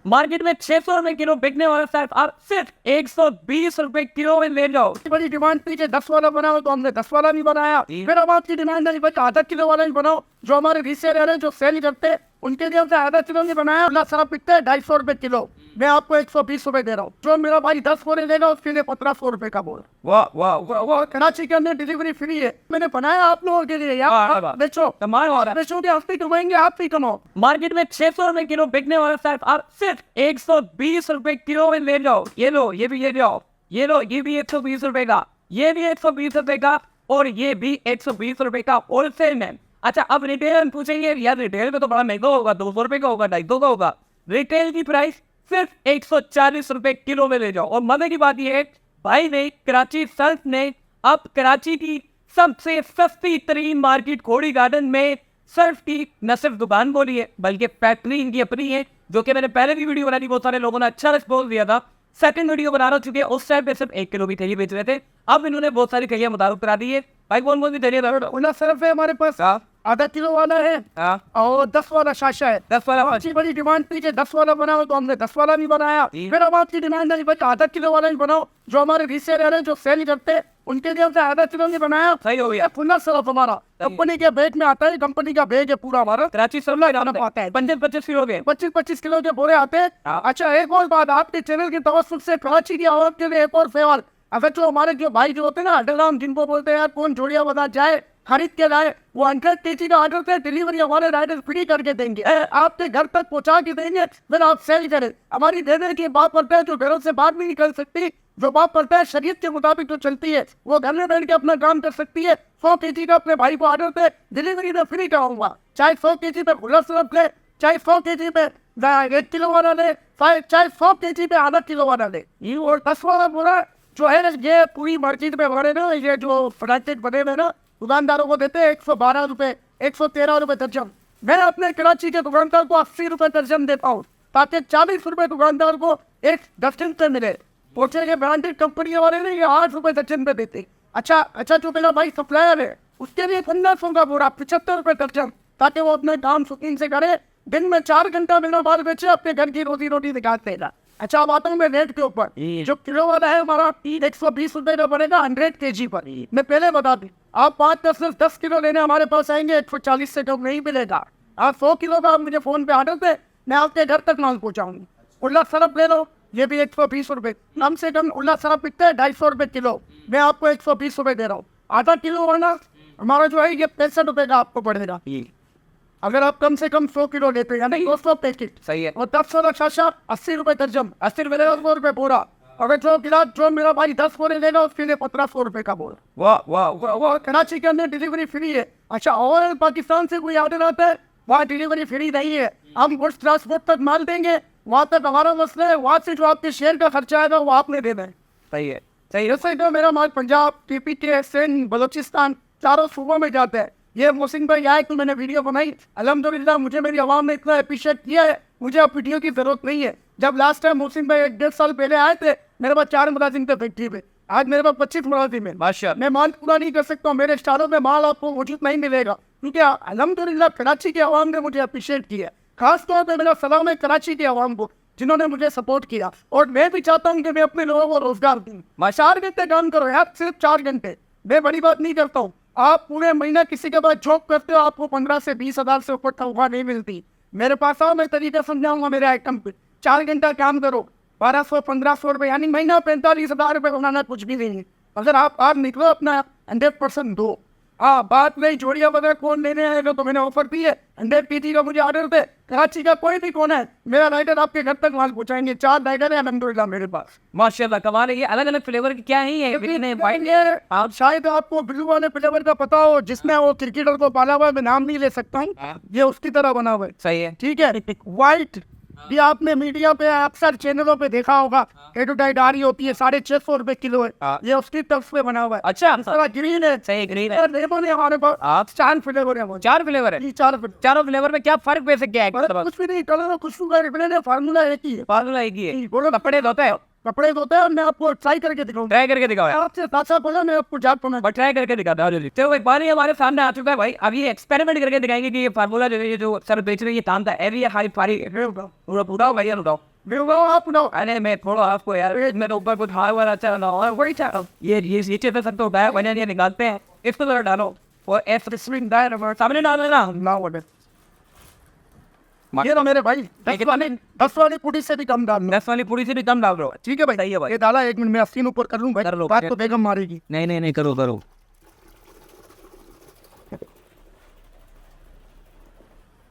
Market में 600 रुपए kilo बिकने वाला सर्फ आप सिर्फ 120 रुपए किलो में ले जाओ। बड़ी डिमांड थी कि 10 वाला बनाओ, तो हमने 10 वाला भी बनाया। फिर अब आपकी डिमांड नहीं बस आधा किलो वाला ही बनाओ। जो हमारे रीसेलर है, जो सेल करते हैं, उनके लिए हमने आधा किलो नहीं बनाया। अपना सर्फ बिकता है 250 रुपए किलो, मैं आपको 120 रुपए दे रहा हूँ। जो मेरा भाई 10 बोरे देगा उसके लिए 1500 रुपए का बोल। वाह वाह वो कराची के अंदर डिलीवरी फ्री है, मैंने बनाया आप लोगों के लिए। यार बेचो, कमाल हो रहा है। बेचो के आप भी कमाएंगे, आप भी कमाओ। मार्केट में 600 रुपए किलो बिकने वाला सर्फ आप सिर्फ 120 रुपए किलो में ले जाओ। ये लो, ये भी ले जाओ, ये लो, ये भी 120 रुपए का, ये भी 120 रुपए का, और ये भी 120 रुपए का होलसेल में। अच्छा, अब रिटेल पूछेंगे यार रिटेल में तो बड़ा महंगा होगा, 200 रुपए का होगा, 250 का होगा। रिटेल की प्राइस सिर्फ 140 रुपए किलो में ले जाओ। और मजे की बात यह है, भाई ने कराची सर्फ ने अब कराची की सबसे सस्ती तरीन मार्केट घोड़ी गार्डन में सर्फ की न सिर्फ दुकान खोली है, बल्कि फैक्ट्री इनकी अपनी है, जो कि मैंने पहले भी वीडियो बनाई, बहुत सारे लोगों ने अच्छा रिस्पॉन्स दिया था। सेकंड वीडियो बना रहा चुके उस टाइम पे सिर्फ 1 किलो भी थैली बेच रहे थे, अब इन्होंने बहुत सारी थैलियां मुताबिक करा दी है। भाई कौन कौन सी थैलियां? उला सर्फ है हमारे पास, आधा किलो वाला है और 10 वाला साशा है। 10 वाला अच्छी बड़ी डिमांड थी कि 10 वाला बनाओ, तो हमने 10 वाला भी बनाया। फिर अब आपकी डिमांड नहीं बस आधा किलो वाला ही बनाओ। जो हमारे रीसेलर है, जो सेल करते हैं, उनके लिए हमने आधा किलो नहीं बनाया। सही हो गया। फुल्ला सर्फ हमारा कंपनी के बैग में आता है, कंपनी का बैग है पूरा हमारा। कराची सर्फ आता है 25 किलो के, 25 किलो के बोरे आते हैं। अच्छा, एक और बात, आपके चैनल की तवज्जो से कराची की आवाम के लिए एक और फेवर। अगर जो हमारे जो भाई जो होते हैं ना अड्डाराम, जिनको बोलते हैं यार कौन जोड़िया बता जाए खरीद के लाए, वो 100 kg का ऑर्डर पे डिलीवरी हमारे राइडर फ्री करके देंगे, आपके घर तक पहुंचा के देंगे। फिर आप सेल करें। हमारी देने की बात करते हैं जो घरों से बात भी नहीं कर सकती, जो बात करता है शरीयत के मुताबिक जो चलती है, वो घर में बैठ के अपना काम कर सकती है। 100 kg का अपने भाई को ऑर्डर पे डिलीवरी में फ्री कराऊंगा। चाहे 100 kg पे खुला सिर्फ ले, चाहे 100 kg पे 1 किलो वाला ले, चाहे 100 kg पे आधा किलो वाला ले। ये और 10 वाला बोरा जो है ना, ये पूरी मार्केट में बने ना, ये जो फ्रैंचाइज बने हुए ना, दुकानदारों को देते हैं 112 रुपए, 113 रुपए दर्जन। मैं अपने कराची के दुकानदार को 80 रुपए दर्जन देता हूँ, ताकि 40 रुपए दुकानदार को एक दर्जन पे मिले। पोचे के ब्रांडेड कंपनी वाले ने ये 8 रुपए दर्जन पे देते। अच्छा, जो मेरा भाई सप्लायर है, उसके लिए 1500 का बोरा 75 रुपए दर्जन, ताकि वो अपने काम सुकून से करे, दिन में 4 घंटा बिना बाल बेचे, अपने घर की रोजी रोटी निकालते हैं। अच्छा, अब आता हूँ मैं रेट के ऊपर। जो किलो वाला है हमारा 120 रुपए का पड़ेगा 100 kg पर। मैं पहले बता दूं, आप 10 किलो लेने हमारे पास आएंगे 140 से कम नहीं मिलेगा। आप 100 किलो का आप मुझे फोन पे ऑर्डर दे, मैं आपके घर तक माल पहुँचाऊंगी। उल्ला सर्फ ले लो, ये भी 120 रुपए, कम से कम उल्ला सर्फ बिकता है 250 रुपए किलो, मैं आपको 120 रुपए दे रहा हूँ। आधा किलो वाला हमारा जो है ये 65 रुपए का आपको पड़ेगा, अगर आप कम से कम 100 किलो लेते हैं, यानी 200 पैकेट। सही है। और 10 वाला साशा 80 रुपए दर्जन, 80 रुपए बोरा। अगर जो मेरा भाई 10 बोरे लेगा उसके लिए 1500 रुपए का बोरा। वाह वाह वो कराची के अंदर डिलीवरी फ्री है। अच्छा, और पाकिस्तान से कोई ऑर्डर आता है, वहाँ डिलीवरी फ्री नहीं है, हम गुड्स ट्रांसपोर्ट तक माल देंगे, वहाँ तक हमारा मसला है। वहाँ से जो आपके शेयर का खर्चा आएगा वो आपने देना है। सही है, सही है। जैसे जो मेरा माल पंजाब, PPK, सिंध, बलोचिस्तान चारों सूबों में जाता है। ये मोहसिन भाई आए तो मैंने वीडियो बनाई, अल्हम्दुलिल्लाह मुझे मेरी आवाम ने इतना अप्रिशिएट किया है, मुझे अब वीडियो की जरूरत नहीं है। जब लास्ट टाइम मोहसिन भाई 1.5 साल पहले आए थे, मेरे पास 4 मुलाजिम थे फैक्ट्री पे, आज मेरे पास 25 मुलाजिम है। माशाअल्लाह। मैं माल पूरा नहीं कर सकता हूँ, मेरे स्टारों में माल आपको मौजूद नहीं मिलेगा, क्योंकि अल्हम्दुलिल्लाह कराची की आवाम ने मुझे अप्रिशिएट किया। खासतौर पर मेरा सलाम है कराची की आवाम को, जिन्होंने मुझे सपोर्ट किया। और मैं भी चाहता हूँ कि मैं अपने लोगों को रोजगार दूँ। 4 घंटे काम करो यार, सिर्फ 4 घंटे, मैं बड़ी बात नहीं करता हूँ। आप पूरे महीना किसी के पास जॉब करते हो, आपको 15 से 20 हज़ार से ऊपर तनख्वाह नहीं मिलती। मेरे पास आओ, मैं तरीका समझाऊंगा मेरे आइटम पे। 4 घंटा काम करो, 1200-1500 रुपये, यानी महीना 45,000 रुपये बनाना कुछ भी नहीं है। अगर आप आज निकलो अपना 100% दो। बात नहीं जोड़िया बता कौन लेने आएगा, तो मैंने ऑफर दी है 100 kg का मुझे ऑर्डर दे, कराची का कोई भी कौन है, मेरा राइडर आपके घर तक माल पहुंचाएंगे। 4 राइडर है अल्हम्दुलिल्लाह मेरे पास। माशाल्लाह, कमाल है। ये अलग अलग फ्लेवर की क्या है ये? आप शायद आपको ब्लू वाले फ्लेवर का पता हो, जिसमें वो क्रिकेटर को पाला हुआ है, मैं नाम नहीं ले सकता हूँ, ये उसकी तरह बना हुआ है। सही है, ठीक है। व्हाइट भी आपने मीडिया पे अक्सर चैनलों पे देखा होगा, एडवर्टाइज आ रही होती है, 650 रुपए किलो है, ये उसकी तरफ पे बना हुआ है। अच्छा, ग्रीन है। सही, ग्रीन है। लेमन है हमारे पास, 4 फ्लेवर है। 4 फ्लेवर है। 4 फ्लेवर। चारों फ्लेवर में क्या फर्क वैसे क्या है? कुछ भी नहीं, कलर खुशबू का फार्मूला एक ही है। फार्मूला एक ही है। बोलो कपड़े धोते हैं कपड़े धोते हैं और मैं आपको ट्राई करके दिखाऊंगा। ट्राई करके दिखाओ यार। आपसे साथ साथ बोला मैं आपको जान पाऊंगा। बट ट्राई करके दिखाता हूँ जल्दी। तो एक बार ही हमारे सामने आ चुका है भाई। अब ये एक्सपेरिमेंट करके दिखाएंगे कि ये फार्मूला जो है, ये जो सर बेच रहे हैं, ये काम था एवी हाई फारी पूरा पूरा भैया उठाओ। आप उठाओ। अरे मैं थोड़ा आपको यार, मेरे ऊपर कुछ हाई वाला अच्छा ना हो, वही चाह ये नीचे से सब तो उठाया भैया, ये निकालते हैं, इसको जरा डालो और एफ स्विंग डायरेक्ट सामने डाल देना ना वो। ये ना मेरे भाई 10 वाली पुड़ी से भी कम डाल लो। 10 वाली पूरी से भी कम डाल रहे हो। ठीक है भाई, सही है भाई। ये डाला 1 मिनट में 80 ऊपर कर लूं भाई, कर लो। बात तो बेगम मारेगी। नहीं करो करो।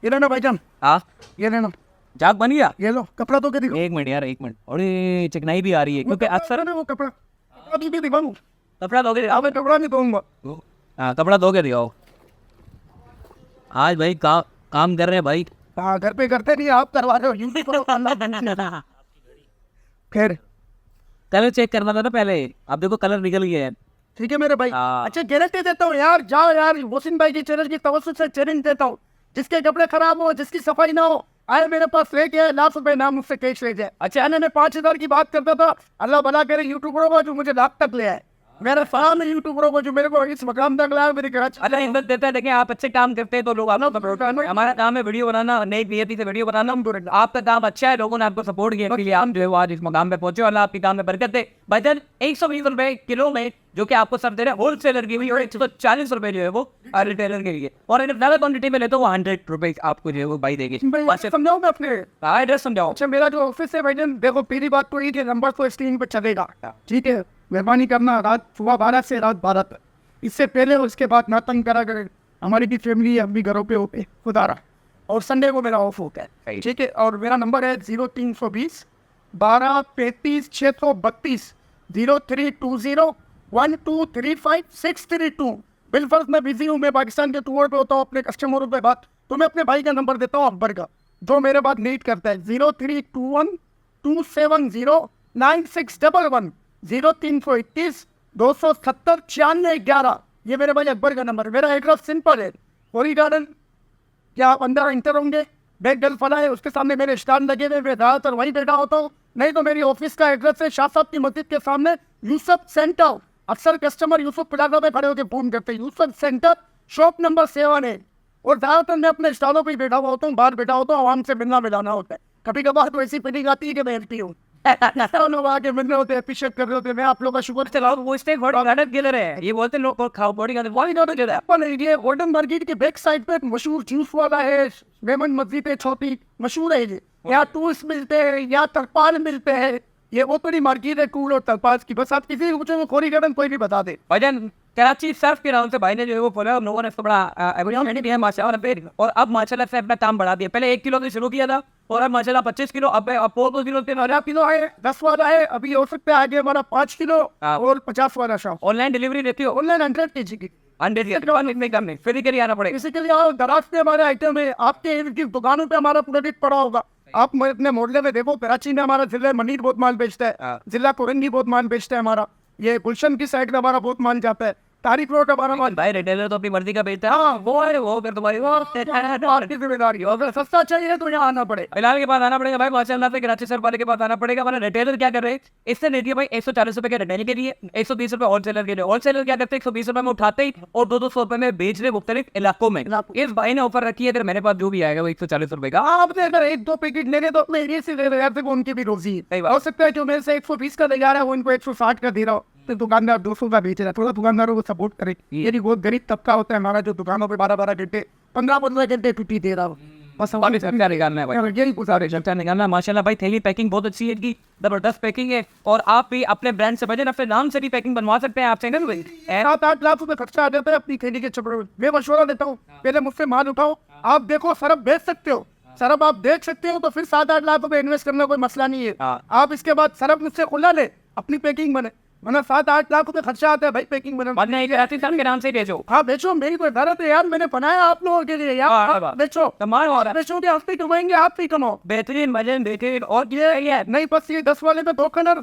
ये लेना भाईजान, हाँ ये लेना, जाग बन गया। ये लो कपड़ा तो के दिखाओ। एक मिनट यार, एक मिनट। अरे चिकनाई भी आ रही है क्योंकि अक्सर वो कपड़ा अभी भी दिखाऊं। कपड़ा धोके अब मैं कपड़ा नहीं दूंगा। हाँ कपड़ा धोके दिखाओ। आज भाई काम कर रहे हैं भाई। हाँ घर पे करते नहीं, आप करवा रहे हो यूट्यूब पर। खैर कलर चेक करना था ना पहले, अब देखो कलर निकल गया है। ठीक है मेरे भाई। हाँ। अच्छा गारंटी देता हूँ यार, जाओ यार मोहसिन भाई के चैनल की तवज्जो से चैलेंज देता हूँ, जिसके कपड़े खराब हो, जिसकी सफाई ना हो, आए मेरे पास लेके ₹1,00,000 नाम मुझसे कैश ले जाए। अच्छा मैं 5,000 की बात करता था, अल्लाह भला करे यूट्यूबरों को जो मुझे लाख तक ले आए। मेरा सलाम है यूट्यूबरों को जो मेरे को इस मकाम तक लाया, मेरी कराची। अल्लाह हिम्मत देता है। देखिए आप अच्छे काम करते हैं तो लोग आप हमारा काम है वीडियो बनाना, नई पीएपी से वीडियो बनाना। आपका काम अच्छा है, लोगों ने आपको सपोर्ट किया, इसलिए हम जो है वो आज इस मकाम पे पहुंचे। अल्लाह आपके काम में बरकत दे। भाईजान 120 रुपए किलो में जो कि आपको सब दे रहे हैं होलसेलर की भी, और 140 रुपए जो है वो रिटेलर के लिए, और अगर ज्यादा क्वांटिटी में लेते हो 100 रुपए आपको जो है वो भाई देगी। समझाओ मैं अपने एड्रेस समझाओ। अच्छा मेरा जो ऑफिस है भाईजान, देखो पहली बात तो ये कि नंबर तो स्क्रीन पे चलेगा, ठीक है। मेहरबानी करना रात सुबह 12 से रात 12 तक, इससे पहले और इसके बाद ना तंग करा करें। हमारी भी फैमिली है, हम भी घरों पे होते खुदा रहा, और संडे को मेरा ऑफ होता है, ठीक है। और मेरा नंबर है 0320 12 35 632 0320 1235 632। बिलफर्ज मैं बिजी हूँ, मैं पाकिस्तान के टूर पे होता हूँ, अपने कस्टमरों पे बात, तो मैं अपने भाई का नंबर देता हूँ अकबर का, जो मेरे बात लीड करता है 0321 270 9611 0321 270 9611। ये मेरे भाई अकबर का नंबर। मेरा एड्रेस सिंपल है, फोरी गार्डन, क्या आप अंदर इंटर होंगे, बैग गल फला है, उसके सामने मेरे स्टैंड लगे हुए, मैं ज़्यादातर वहीं बैठा होता हूँ। नहीं तो मेरी ऑफिस का एड्रेस है शाह साहब की मस्जिद के सामने यूसुफ सेंटर। अक्सर कस्टमर यूसुफ प्लाजा में खड़े होकर फोन करते हैं, यूसुफ सेंटर शॉप नंबर 7 है। और ज़्यादातर मैं अपने स्टॉलों पर ही बैठा हुआ होता हूँ, बाहर बैठा होता हूँ, आवाम से मिलना मिलाना होता है। कभी कभार तो ऐसी फीलिंग आती है कि मैं एमपी हूँ, लोग आके मिल रहे होते हैं, अप्रिशिएट कर रहे होते हैं। मैं आप लोग का शुक्र चलाओ। वो स्टेक बॉडी गार्डन के लिए है, ये बोलते हैं लोग खाओ बॉडी गार्डन, बॉडी गार्डन अपन ये गोल्डन मार्केट के बैक साइड पे एक मशहूर जूस वाला है, मेमन मस्जिद है छोटी, मशहूर है ये। यहाँ टूल्स मिलते हैं, यहाँ तरपाल मिलते हैं, ये ओपनी मार्केट है टूल और तरपाल की। बस आप किसी को पूछो खोरी गार्डन कोई भी बता दे। भाईजान कराची सर्फ के नाम से भाई ने जो है वो खोला, लोगों ने इसको बड़ा अवेयरनेस दिया माशाल्लाह, और अब माशाल्लाह से अपना काम बढ़ा दिया। पहले 1 किलो से शुरू किया था और अब माशाल्लाह 25 किलो, अब 4 किलो से 12 किलो है, 10 वाला है, अभी हो सकता है आगे हमारा 5 किलो और 50 वाला शॉप। ऑनलाइन डिलीवरी देती हो? ऑनलाइन 100 kg की, 100 नहीं कम नहीं, फिजिकली आना पड़ेगा। बेसिकली आओ दराज पे हमारे आइटम है, आपके इनकी दुकानों पे हमारा प्रोडक्ट पड़ा होगा। आप अपने मोहल्ले में देखो, कराची में हमारा जिला मनीर बहुत माल बेचता है, जिला कोरंगी बहुत माल बेचता है हमारा, ये गुलशन की साइड में हमारा बहुत माल जाता है, तारीख रोड हमारा माल। भाई रिटेलर तो अपनी मर्जी का बेचता है। हाँ वो है, वो फिर तुम्हारी आपकी जिम्मेदारी हो, अगर सस्ता चाहिए तो यहाँ आना पड़े। फिलहाल के पास आना पड़ेगा भाई, माशाल्लाह से कराची सर वाले के पास आना पड़ेगा। हमारा रिटेलर क्या कर रहे हैं, इससे लेती है भाई 140 रुपए के रिटेल के लिए, 120 रुपए होलसेलर के लिए। होलसेलर क्या करते हैं, 120 रुपए में उठाते ही और 200 रुपए में बेच रहे मुख्तलिफ इलाकों में। इस भाई ने ऑफर रखी है, अगर मेरे पास जो भी आएगा वो 140 रुपए का। आपने अगर 1-2 पैकेट लेने तो अपने एरिया से ले रहे हैं, उनकी भी रोजी है। हो सकता है जो मेरे से 120 का ले जा रहा है वो इनको 160 का दे रहा हो, तो दुकानदार 200 का बेच रहा है। थोड़ा दुकानदारों को सपोर्ट करे, यदि बहुत गरीब तबका होता है हमारा जो दुकानों पे 12-12 घंटे 15-15 घंटे छुट्टी दे रहा हो, बस हमारे अच्छा निकालना है भाई, यही गुजारिश है। अच्छा निकालना। माशाल्लाह भाई थैली पैकिंग बहुत अच्छी है इनकी, जबरदस्त पैकिंग है। और आप भी अपने ब्रांड से बजट अपने नाम से भी पैकिंग बनवा सकते हैं आपसे। 7-8 लाख रुपए खर्चा आ जाता है अपनी थैली के चपड़े में। मैं मशवरा देता हूँ, पहले मुझसे माल उठाओ, आप देखो सरफ बेच सकते हो, सरफ आप देख सकते हो, तो फिर 7-8 लाख रुपए इन्वेस्ट करना कोई मसला नहीं है। आप इसके बाद सरफ मुझसे खुला ले, अपनी पैकिंग बने, वरना 7-8 लाख रुपए खर्चा आता है भाई पैकिंग बनाने के नाम से बेचो। हाँ बेचो, मेरी कोई गलत है यार, मैंने बनाया आप लोगों के लिए यार। बेचो, बेचो के आप भी कमाएंगे, आप भी कमाओ। बेहतरीन भजन बेहतरीन। और ये नहीं बस ये 10 वाले में 2 कलर,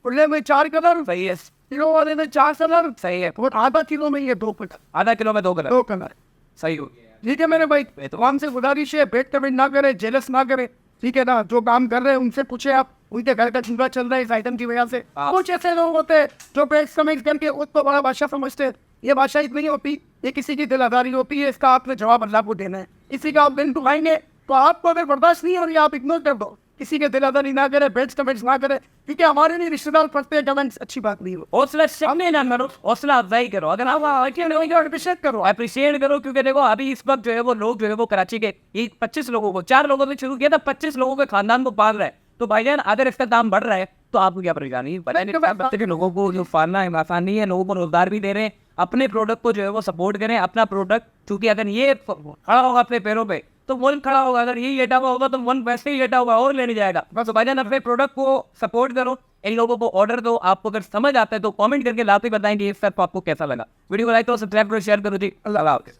खुले में 4 कलर, सही है। किलो वाले में 4 कलर, सही है। और आधा किलो में ये 2 कलर, आधा किलो में 2 कलर, 2 कलर सही हो गया। ठीक है मेरे भाई, तो हमसे गुजारिश है, बेट कमेंट ना करे, जेलस ना करे, ठीक है ना, जो काम कर रहे हैं उनसे पूछे आप, उनके घर का चूल्हा चल रहा है इस आइटम की वजह से। कुछ ऐसे लोग होते हैं जो पैक्स कमेंट करके उसको बड़ा बादशाह समझते हैं। ये बादशाह इतनी होती, ये किसी की दिलादारी होती है, इसका आपने जवाब अल्लाह को देना है। इसी का आप बिल उठाएंगे तो आपको अगर बर्दाश्त नहीं हो रही आप इग्नोर कर दो, किसी के दिलादारी ना करे, बेड्स कमेंट्स ना करे, क्योंकि हमारे लिए रिश्तेदार पढ़ते हैं कमेंट्स अच्छी बात नहीं हो। हौसला सामने ना करो, हौसला अफजाई करो। अगर आप अप्रिशिएट करो, अप्रिशिएट करो, क्योंकि देखो अभी इस वक्त जो है वो लोग जो है वो कराची के ये 25 लोगों को 4 लोगों ने शुरू किया था, 25 लोगों के खानदान को पाल रहा है। तो भाईजान अगर इसका दाम बढ़ रहा है तो आपको क्या परेशानी है? लोगों को जो पालना है आसानी है, लोगों को रोजगार भी दे रहे हैं। अपने प्रोडक्ट को जो है वो सपोर्ट करें, अपना प्रोडक्ट, क्योंकि अगर ये खड़ा होगा अपने पैरों पे तो मुल्क खड़ा होगा। अगर ये लेटा हुआ होगा तो मुल्क वैसे ही लेटा हुआ और लेने जाएगा। बस भाईजान अपने प्रोडक्ट को सपोर्ट करो, इन लोगों को ऑर्डर दो। आपको अगर समझ आता है तो कमेंट करके लाते बताएंगे इस आपको कैसा लगा। वीडियो को लाइक करो, सब्सक्राइब करो, शेयर करो जी। अल्लाह हाफिज़।